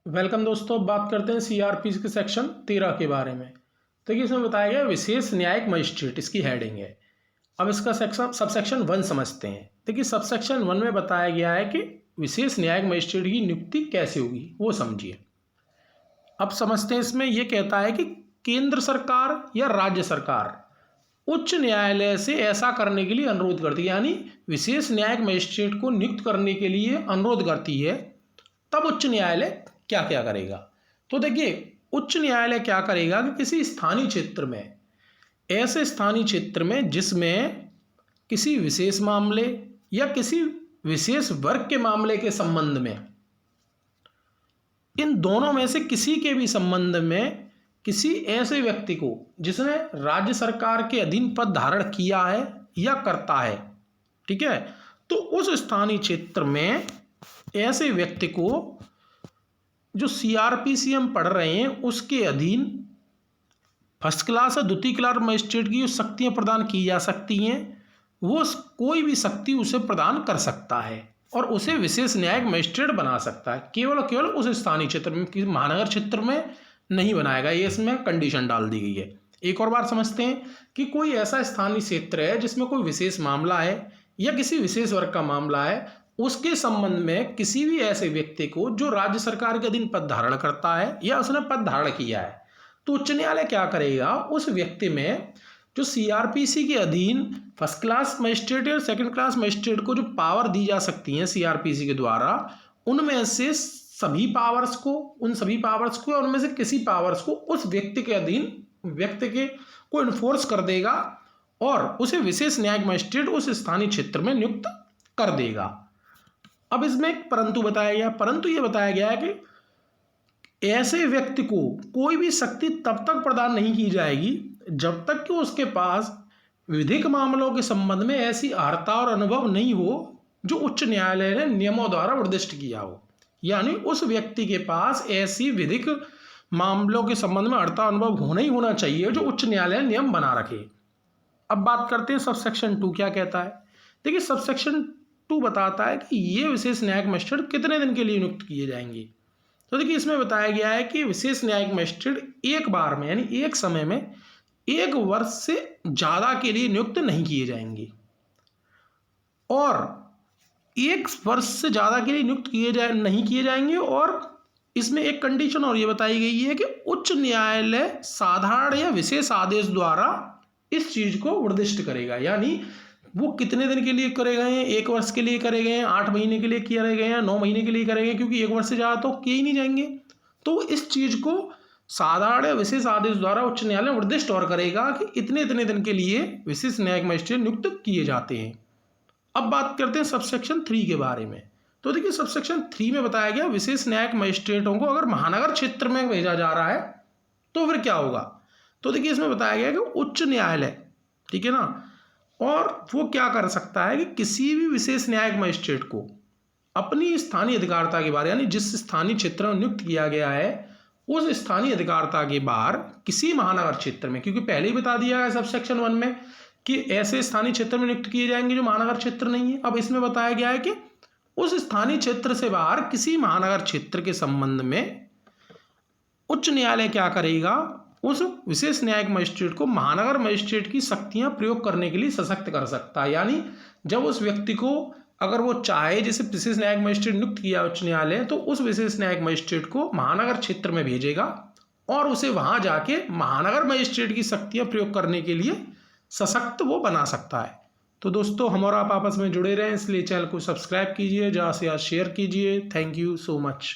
Welcome दोस्तों। अब बात करते हैं सीआरपी के सेक्शन 13 के बारे में। देखिए इसमें बताया गया विशेष न्यायिक मजिस्ट्रेट, इसकी हेडिंग है। अब इसका सेक्शन सबसेक्शन 1 समझते हैं। देखिए सबसेक्शन 1 में बताया गया है कि विशेष न्यायिक मजिस्ट्रेट की नियुक्ति कैसे होगी, वो समझिए। अब समझते हैं, इसमें यह कहता है कि केंद्र सरकार या राज्य सरकार उच्च न्यायालय से ऐसा करने के लिए अनुरोध करती है, यानी विशेष न्यायिक मजिस्ट्रेट को नियुक्त करने के लिए अनुरोध करती है, तब उच्च न्यायालय क्या क्या करेगा। तो देखिए उच्च न्यायालय क्या करेगा कि किसी स्थानीय क्षेत्र में, ऐसे स्थानीय क्षेत्र में जिसमें किसी विशेष मामले या किसी विशेष वर्ग के मामले के संबंध में, इन दोनों में से किसी के भी संबंध में किसी ऐसे व्यक्ति को जिसने राज्य सरकार के अधीन पद धारण किया है या करता है, ठीक है, तो उस स्थानीय क्षेत्र में ऐसे व्यक्ति को जो सीआरपीसी हम पढ़ रहे हैं उसके अधीन फर्स्ट क्लास और द्वितीय क्लास मजिस्ट्रेट की जो शक्तियाँ प्रदान की जा सकती हैं, वो कोई भी शक्ति उसे प्रदान कर सकता है और उसे विशेष न्यायिक मजिस्ट्रेट बना सकता है, केवल और केवल उस स्थानीय क्षेत्र में, किसी महानगर क्षेत्र में नहीं बनाएगा। ये इसमें कंडीशन डाल दी गई है। एक और बार समझते हैं कि कोई ऐसा स्थानीय क्षेत्र है जिसमें कोई विशेष मामला है या किसी विशेष वर्ग का मामला है, उसके संबंध में किसी भी ऐसे व्यक्ति को जो राज्य सरकार के अधीन पद धारण करता है या उसने पद धारण किया है, तो उच्च न्यायालय क्या करेगा, उस व्यक्ति में जो सीआरपीसी के अधीन फर्स्ट क्लास मजिस्ट्रेट और सेकंड क्लास मजिस्ट्रेट को जो पावर दी जा सकती हैं सीआरपीसी के द्वारा, उनमें से सभी पावर्स को, उन सभी पावर्स को, उनमें से किसी पावर्स को उस व्यक्ति के अधीन व्यक्ति के को इन्फोर्स कर देगा और उसे विशेष न्यायिक मजिस्ट्रेट उस स्थानीय क्षेत्र में नियुक्त कर देगा। अब इसमें एक परंतु बताया गया, परंतु ये बताया गया है कि ऐसे व्यक्ति को कोई भी शक्ति तब तक प्रदान नहीं की जाएगी जब तक कि उसके पास विधिक मामलों के संबंध में ऐसी अर्हता और अनुभव नहीं हो जो उच्च न्यायालय ने नियमों द्वारा निर्दिष्ट किया हो, यानी उस व्यक्ति के पास ऐसी विधिक मामलों के संबंध में अर्हता अनुभव होना ही होना चाहिए जो उच्च न्यायालय ने नियम बना रखे। अब बात करते हैं सबसेक्शन 2 क्या कहता है। देखिए सबसेक्शन 2 बताता है कि ये विशेष न्यायिक मजिस्ट्रेट कितने दिन के लिए नियुक्त किए जाएंगे। तो देखिए इसमें बताया गया है कि विशेष न्यायिक मजिस्ट्रेट एक बार में, यानी एक समय में 1 वर्ष से ज़्यादा के लिए नियुक्त नहीं किए जाएंगे और 1 वर्ष से ज़्यादा के लिए नियुक्त नहीं किए जाएंगे। और इसमें एक कंडीशन और ये बताई गई है कि उच्च न्यायालय साधारण या विशेष आदेश द्वारा इस चीज़ को निर्दिष्ट करेगा, यानी वो कितने दिन के लिए करे गए हैं, 1 वर्ष के लिए करे गए हैं, 8 महीने के लिए किए गए हैं, 9 महीने के लिए करे गए, क्योंकि 1 वर्ष से ज़्यादा तो किए ही नहीं जाएंगे। तो इस चीज़ को साधारण या विशेष आदेश द्वारा उच्च न्यायालय निर्दिष्ट और करेगा कि इतने इतने दिन के लिए विशेष न्यायिक मजिस्ट्रेट नियुक्त किए जाते हैं। अब बात करते हैं सबसेक्शन 3 के बारे में। तो देखिए सबसेक्शन 3 में बताया गया विशेष न्यायिक मजिस्ट्रेटों को अगर महानगर क्षेत्र में भेजा जा रहा है तो फिर क्या होगा। तो देखिए इसमें बताया गया कि उच्च न्यायालय, ठीक है ना, और वो क्या कर सकता है कि किसी भी विशेष न्यायिक मजिस्ट्रेट को अपनी स्थानीय अधिकारिता के बारे, यानी जिस स्थानीय क्षेत्र में नियुक्त किया गया है उस स्थानीय अधिकारिता के बाहर किसी महानगर क्षेत्र में, क्योंकि पहले ही बता दिया है सबसेक्शन 1 में कि ऐसे स्थानीय क्षेत्र में नियुक्त किए जाएंगे जो महानगर क्षेत्र नहीं है। अब इसमें बताया गया है कि उस स्थानीय क्षेत्र से बाहर किसी महानगर क्षेत्र के संबंध में उच्च न्यायालय क्या करेगा, उस विशेष न्यायिक मजिस्ट्रेट को महानगर मजिस्ट्रेट की शक्तियां प्रयोग करने के लिए सशक्त कर सकता है। यानी जब उस व्यक्ति को अगर वो चाहे, जैसे विशेष न्यायिक मजिस्ट्रेट नियुक्त किया उच्च न्यायालय, तो उस विशेष न्यायिक मजिस्ट्रेट को महानगर क्षेत्र में भेजेगा और उसे वहां जाके महानगर मजिस्ट्रेट की शक्तियां प्रयोग करने के लिए सशक्त वो बना सकता है। तो दोस्तों हम और आप आपस में जुड़े रहें, इसलिए चैनल को सब्सक्राइब कीजिए, ज़्यादा से ज़्यादा शेयर कीजिए। Thank you so much.